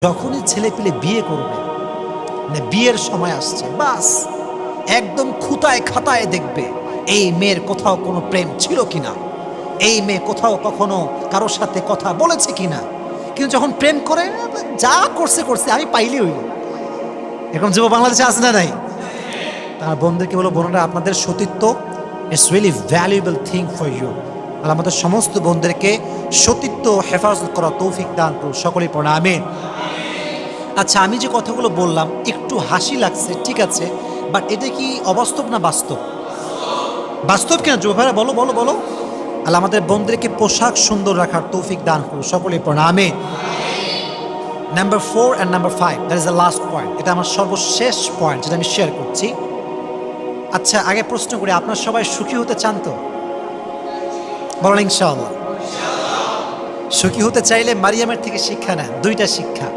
যখনই ছেলে পেলে বিয়ে করবে, মানে বিয়ের সময় আসছে, বাস একদম খুঁতায় খাতায় দেখবে এই মেয়ের কোথাও কোনো প্রেম ছিল কিনা, এই মেয়ে কোথাও কখনো কারোর সাথে কথা বলেছে কিনা। কিন্তু যখন প্রেম করে, যা করছে করছে, আমি পাইলে হইল। এরকম যুব বাংলাদেশে আছে না নাই? তার বোনদেরকে বলো, বোনেরা আপনাদের সতীত্ব it's really valuable thing for you. আর আমাদের সমস্ত বোনদেরকে সতীত্ব হেফাজত করা তৌফিক দান করুন, সকলেই পড়া আমিন। আচ্ছা, আমি যে কথাগুলো বললাম একটু হাসি লাগছে, ঠিক আছে, বাট এটা কি অবাস্তব না বাস্তব? বাস্তব কিনা যুব ভাইরা, বলো বলো বলো। আল্লাহ আমাদের বোনদেরকে পোশাক সুন্দর রাখার তৌফিক দান করুন, সকলেই পড়া আমিন। Number 4 and number 5, that is the last point. এটা আমার সর্বশেষ পয়েন্ট যেটা আমি শেয়ার করছি। আচ্ছা, আগে প্রশ্ন করি, আপনারা সবাই সুখী হতে চান তো? বলেন ইনশাআল্লাহ। সুখী হতে চাইলে মারিয়ামের থেকে শিক্ষা নেন, দুইটা শিক্ষা।